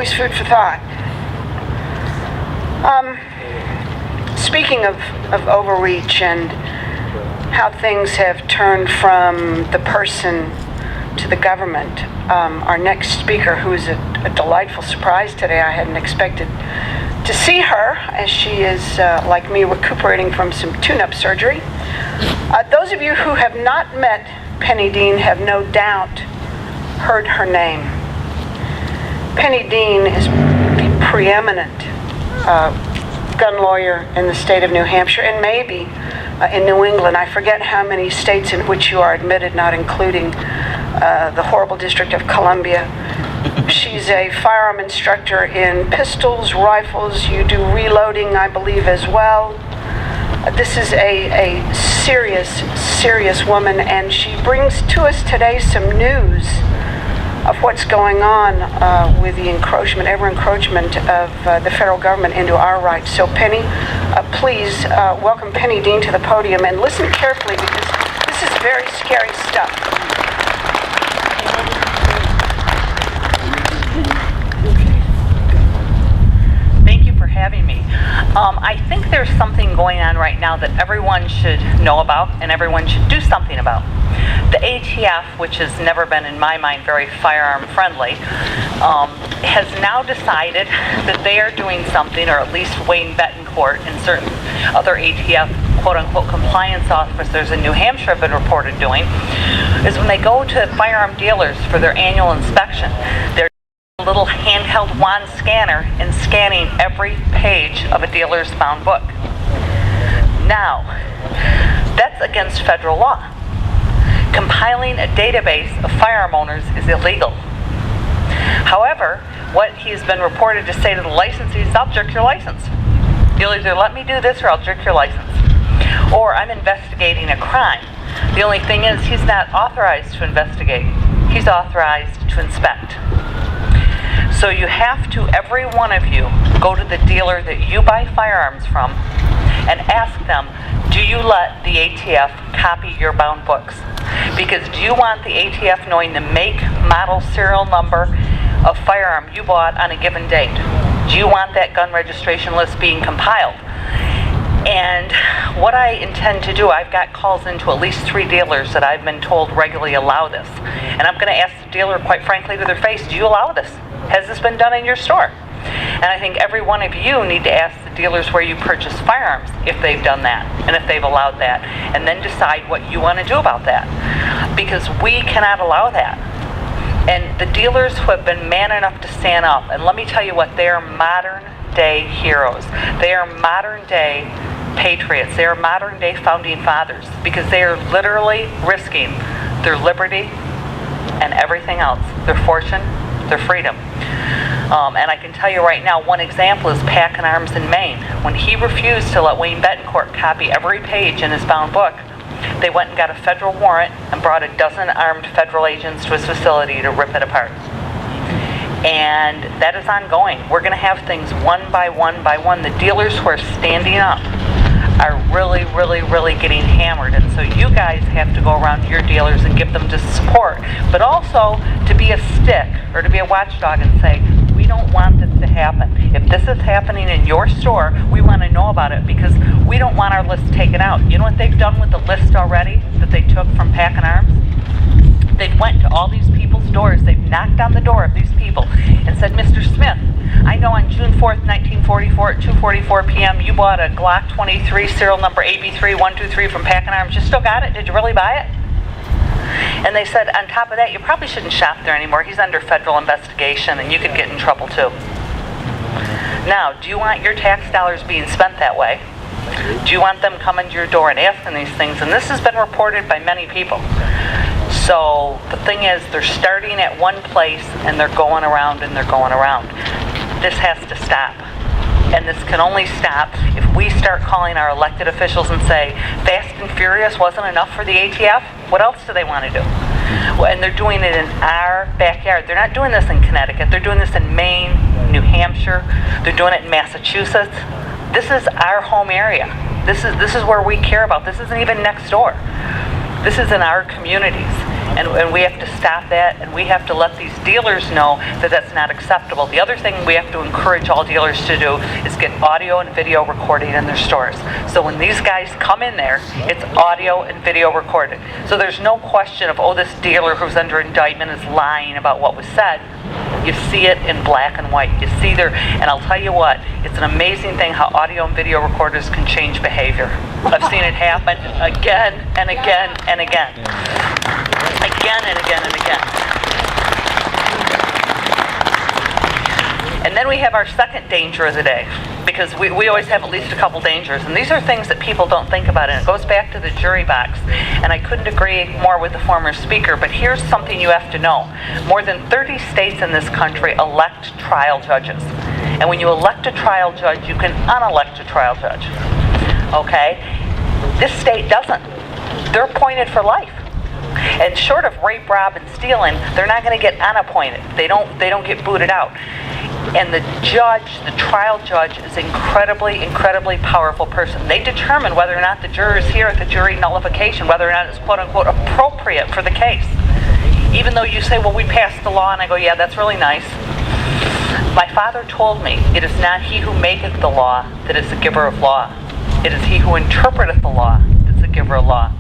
always food for thought. Speaking of overreach and how things have turned from the person to the government, our next speaker, who is a delightful surprise today, I hadn't expected to see her, as she is, like me, recuperating from some tune-up surgery. Those of you who have not met Penny Dean have no doubt heard her name. Penny Dean is the preeminent gun lawyer in the state of New Hampshire, and maybe in New England. I forget how many states in which you are admitted, not including the horrible District of Columbia. She's a firearm instructor in pistols, rifles. You do reloading, I believe, as well. This is a serious woman, and she brings to us today some news of what's going on with the ever-encroachment of the federal government into our rights. So Penny, please welcome Penny Dean to the podium, and listen carefully because this is very scary stuff. Thank you for having me. I think there's something going on right now that everyone should know about and everyone should do something about. The ATF, which has never been, in my mind, very firearm friendly, has now decided that they are doing something, or at least Wayne Bettencourt and certain other ATF quote-unquote compliance officers in New Hampshire have been reported doing, is when they go to firearm dealers for their annual inspection, they're a little handheld wand scanner and scanning every page of a dealer's bound book. Now, that's against federal law. Compiling a database of firearm owners is illegal. However, what he's been reported to say to the licensees is, I'll jerk your license. You'll either let me do this or I'll jerk your license. Or I'm investigating a crime. The only thing is he's not authorized to investigate. He's authorized to inspect. So you have to, every one of you, go to the dealer that you buy firearms from and ask them, do you let the ATF copy your bound books? Because do you want the ATF knowing the make, model, serial number of firearm you bought on a given date? Do you want that gun registration list being compiled? And what I intend to do, I've got calls into at least 3 dealers that I've been told regularly allow this. And I'm going to ask the dealer, quite frankly, to their face, do you allow this? Has this been done in your store? And I think every one of you need to ask the dealers where you purchase firearms if they've done that and if they've allowed that, and then decide what you want to do about that. Because we cannot allow that. And the dealers who have been man enough to stand up, and let me tell you what, they are modern day heroes. They are modern day patriots. They are modern day founding fathers, because they are literally risking their liberty and everything else, their fortune, their freedom. And I can tell you right now, one example is Packin' Arms in Maine. When he refused to let Wayne Bettencourt copy every page in his bound book, they went and got a federal warrant and brought a dozen armed federal agents to his facility to rip it apart. And that is ongoing. We're going to have things one by one by one. The dealers who are standing up are really getting hammered, and so you guys have to go around to your dealers and give them just support, but also to be a stick or to be a watchdog and say, we don't want this to happen. If this is happening in your store, we want to know about it, because we don't want our list taken out. You know what they've done with the list already that they took from Packin' Arms? They've went to all these people's doors. They've knocked on the door of these people and said, Mr. Smith, I know on June 4th, 1944 at 2:44 p.m. you bought a Glock 23 serial number AB3123 from Packin' Arms. You still got it? Did you really buy it? And they said, on top of that, you probably shouldn't shop there anymore. He's under federal investigation and you could get in trouble too. Now, do you want your tax dollars being spent that way? Do you want them coming to your door and asking these things? And this has been reported by many people. So the thing is, they're starting at one place and they're going around and they're going around. This has to stop. And this can only stop if we start calling our elected officials and say, Fast and Furious wasn't enough for the ATF? What else do they want to do? Well, and they're doing it in our backyard. They're not doing this in Connecticut. They're doing this in Maine, New Hampshire. They're doing it in Massachusetts. This is our home area. This is where we care about. This isn't even next door. This is in our communities. And we have to stop that, and we have to let these dealers know that that's not acceptable. The other thing we have to encourage all dealers to do is get audio and video recording in their stores. So when these guys come in there, it's audio and video recorded. So there's no question of, oh, this dealer who's under indictment is lying about what was said. You see it in black and white. You see there, and I'll tell you what, it's an amazing thing how audio and video recorders can change behavior. I've seen it happen again and again and again. Again and again and again. And then we have our second danger of the day, because we always have at least a couple dangers, and these are things that people don't think about, and it goes back to the jury box. And I couldn't agree more with the former speaker, but here's something you have to know. More than 30 states in this country elect trial judges. And when you elect a trial judge, you can unelect a trial judge. Okay? This state doesn't. They're appointed for life. And short of rape, rob, and stealing, they're not going to get unappointed. They don't get booted out. And the judge, the trial judge, is incredibly powerful person. They determine whether or not the jurors here at the jury nullification, whether or not it's quote unquote appropriate for the case. Even though you say, well, we passed the law, and I go, yeah, that's really nice. My father told me, it is not he who maketh the law that is the giver of law. It is he who interpreteth the law that's the giver of law.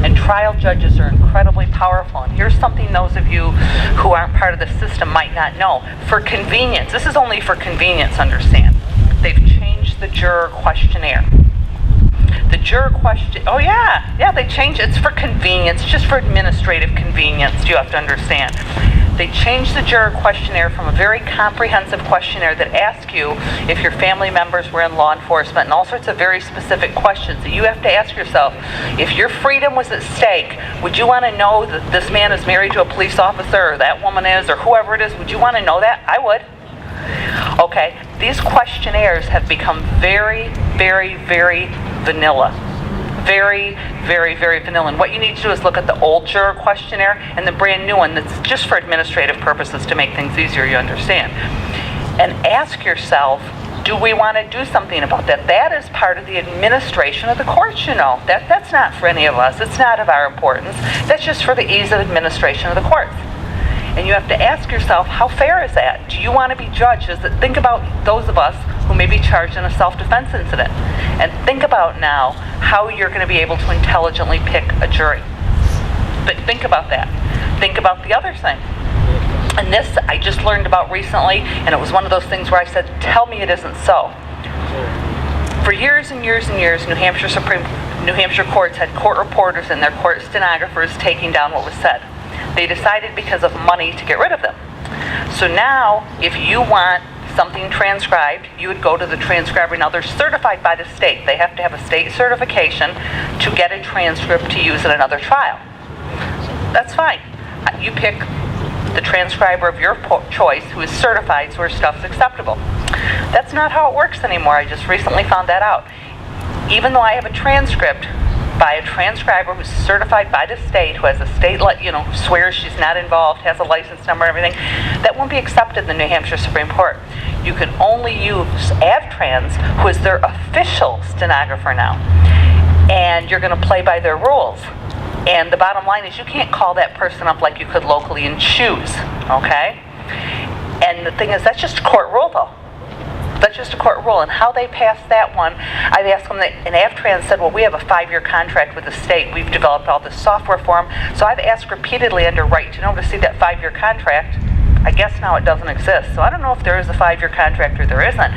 And trial judges are incredibly powerful. And here's something those of you who aren't part of the system might not know. For convenience, this is only for convenience, understand. They've changed the juror questionnaire. The juror question, oh yeah, they changed it. It's for convenience, just for administrative convenience, you have to understand. They changed the juror questionnaire from a very comprehensive questionnaire that asks you if your family members were in law enforcement and all sorts of very specific questions that you have to ask yourself. If your freedom was at stake, would you want to know that this man is married to a police officer, or that woman is, or whoever it is? Would you want to know that? I would. Okay, these questionnaires have become very vanilla. Very vanilla. And what you need to do is look at the old juror questionnaire and the brand new one that's just for administrative purposes to make things easier, you understand. And ask yourself, do we want to do something about that? That is part of the administration of the courts, you know. That's not for any of us. It's not of our importance. That's just for the ease of administration of the courts. And you have to ask yourself, how fair is that? Do you want to be judges? Think about those of us who may be charged in a self-defense incident. And think about now how you're going to be able to intelligently pick a jury. But think about that. Think about the other thing. And this I just learned about recently, and it was one of those things where I said, tell me it isn't so. For years and years and years, New Hampshire courts had court reporters and their court stenographers taking down what was said. They decided because of money to get rid of them. So now, if you want something transcribed, you would go to the transcriber. Now, they're certified by the state. They have to have a state certification to get a transcript to use in another trial. That's fine. You pick the transcriber of your choice who is certified so her stuff's acceptable. That's not how it works anymore. I just recently found that out. Even though I have a transcript by a transcriber who's certified by the state, who has a state, swears she's not involved, has a license number and everything, that won't be accepted in the New Hampshire Supreme Court. You can only use AvTrans, who is their official stenographer now. And you're going to play by their rules. And the bottom line is you can't call that person up like you could locally and choose, okay? And the thing is, that's just a court rule, though. That's just a court rule. And how they passed that one, I've asked them, and AvTrans said, well, we have a 5-year contract with the state. We've developed all this software for them. So I've asked repeatedly under Right to Know to see that 5-year contract. I guess now it doesn't exist. So I don't know if there is a 5-year contract or there isn't.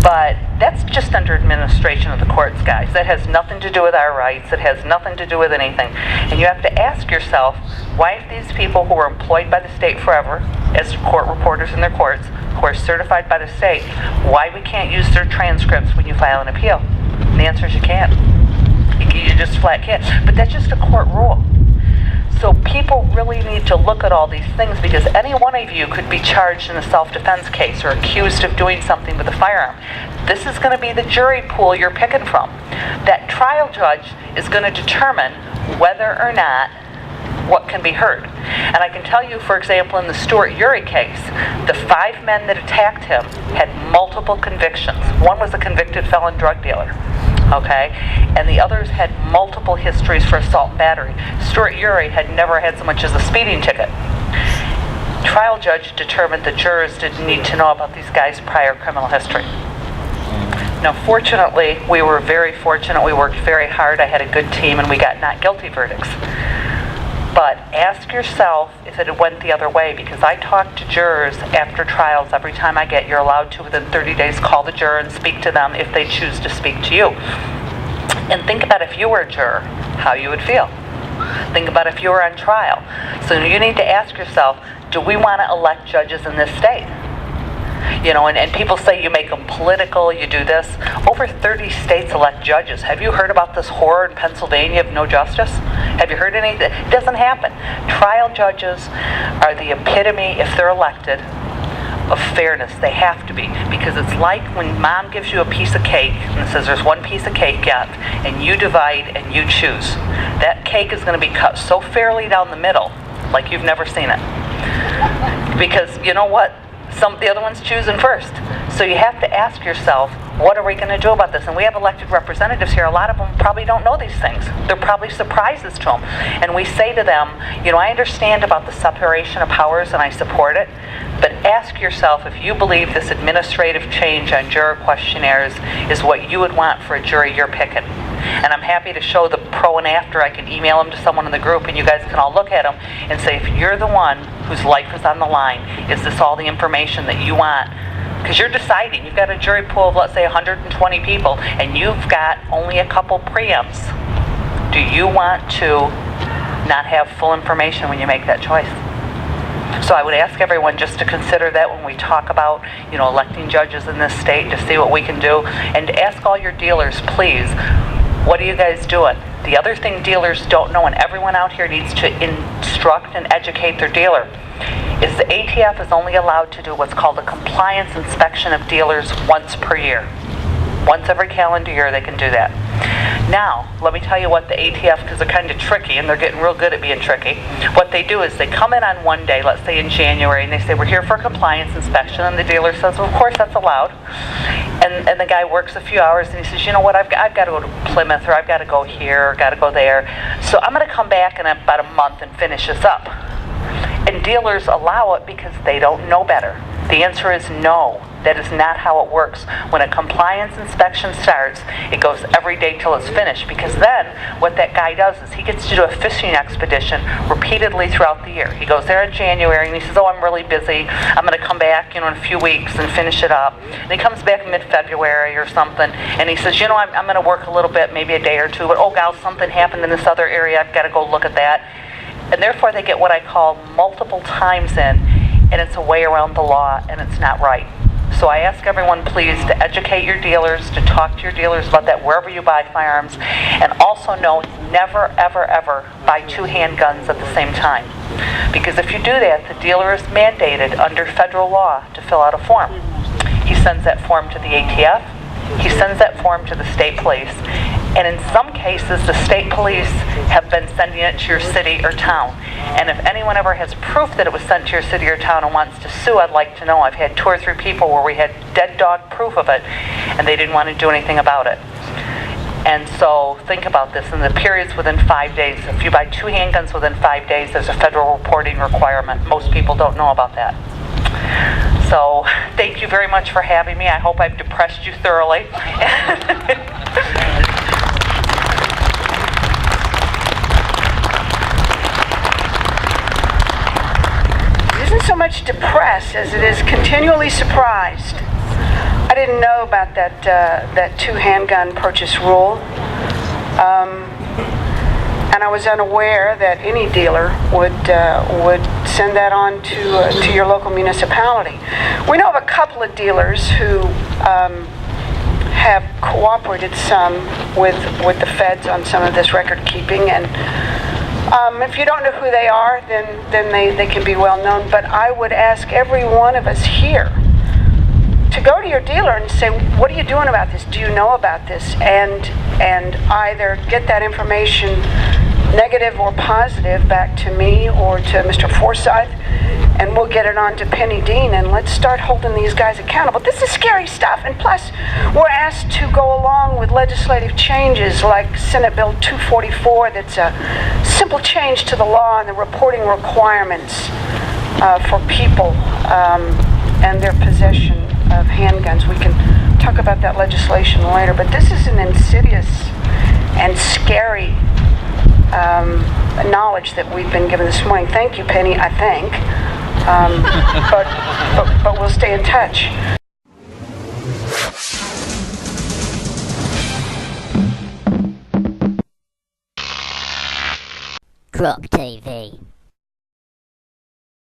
But that's just under administration of the courts, guys. That has nothing to do with our rights. It has nothing to do with anything. And you have to ask yourself, why if these people who are employed by the state forever as court reporters in their courts, who are certified by the state, why we can't use their transcripts when you file an appeal? And the answer is you can't. You just flat can't. But that's just a court rule. So people really need to look at all these things, because any one of you could be charged in a self-defense case or accused of doing something with a firearm. This is going to be the jury pool you're picking from. That trial judge is going to determine whether or not what can be heard. And I can tell you, for example, in the Stuart Uri case, the 5 men that attacked him had multiple convictions. One was a convicted felon drug dealer okay? And the others had multiple histories for assault and battery. Stuart Urey had never had so much as a speeding ticket. Trial judge determined the jurors didn't need to know about these guys' prior criminal history. Now, fortunately, we were very fortunate. We worked very hard. I had a good team, and we got not guilty verdicts. But ask yourself if it went the other way, because I talk to jurors after trials every time I get. You're allowed to, within 30 days, call the juror and speak to them if they choose to speak to you. And think about if you were a juror, how you would feel. Think about if you were on trial. So you need to ask yourself, do we want to elect judges in this state? You know, and people say you make them political, you do this. Over 30 states elect judges. Have you heard about this horror in Pennsylvania of no justice? Have you heard anything? It doesn't happen. Trial judges are the epitome, if they're elected, of fairness. They have to be, because it's like when mom gives you a piece of cake and says there's one piece of cake left, and you divide and you choose. That cake is going to be cut so fairly down the middle, like you've never seen it. Because you know what? The other one's choosing first. So you have to ask yourself, what are we going to do about this? And we have elected representatives here. A lot of them probably don't know these things. They're probably surprises to them. And we say to them, you know, I understand about the separation of powers and I support it, but ask yourself if you believe this administrative change on juror questionnaires is what you would want for a jury you're picking. And I'm happy to show the pro and after. I can email them to someone in the group and you guys can all look at them and say, if you're the one whose life is on the line, is this all the information that you want? Because you're deciding. You've got a jury pool of, let's say, 120 people, and you've got only a couple preempts. Do you want to not have full information when you make that choice? So I would ask everyone just to consider that when we talk about, you know, electing judges in this state, to see what we can do. And ask all your dealers, please, what are you guys doing? The other thing dealers don't know, and everyone out here needs to instruct and educate their dealer, is the ATF is only allowed to do what's called a compliance inspection of dealers once per year. Once every calendar year they can do that. Now, let me tell you what the ATF, because they're kind of tricky, and they're getting real good at being tricky, what they do is they come in on one day, let's say in January, and they say, we're here for a compliance inspection, and the dealer says, well, of course that's allowed. And the guy works a few hours, and he says, you know what, I've got to go to Plymouth, or I've got to go here, or got to go there, so I'm going to come back in about a month and finish this up. And dealers allow it because they don't know better. The answer is no. That is not how it works. When a compliance inspection starts, it goes every day till it's finished, because then what that guy does is he gets to do a fishing expedition repeatedly throughout the year. He goes there in January and he says, oh, I'm really busy. I'm going to come back, in a few weeks and finish it up. And he comes back mid-February or something, and he says, I'm going to work a little bit, maybe a day or two, but oh, gal, something happened in this other area. I've got to go look at that. And therefore they get what I call multiple times in, and it's a way around the law, and it's not right. So I ask everyone, please, to educate your dealers, to talk to your dealers about that wherever you buy firearms, and also know, never, ever, ever buy two handguns at the same time. Because if you do that, the dealer is mandated under federal law to fill out a form. He sends that form to the ATF, he sends that form to the state police, and in some cases, the state police have been sending it to your city or town. And if anyone ever has proof that it was sent to your city or town and wants to sue, I'd like to know. I've had 2 or 3 people where we had dead dog proof of it, and they didn't want to do anything about it. And so think about this. In the periods within 5 days, if you buy 2 handguns within 5 days, there's a federal reporting requirement. Most people don't know about that. So thank you very much for having me. I hope I've depressed you thoroughly. Isn't so much depressed as it is continually surprised. I didn't know about that 2 handgun purchase rule, and I was unaware that any dealer would send that on to your local municipality. We know of a couple of dealers who have cooperated some with the feds on some of this record keeping, and if you don't know who they are, then they can be well known. But I would ask every one of us here to go to your dealer and say, what are you doing about this? Do you know about this? And either get that information, negative or positive, back to me or to Mr. Forsyth, and we'll get it on to Penny Dean, and let's start holding these guys accountable. This is scary stuff, and plus, we're asked to go along with legislative changes like Senate Bill 244, that's a simple change to the law and the reporting requirements for people and their possession of handguns. We can talk about that legislation later, but this is an insidious and scary knowledge that we've been given this morning. Thank you, Penny, I think. But we'll stay in touch. Croc TV.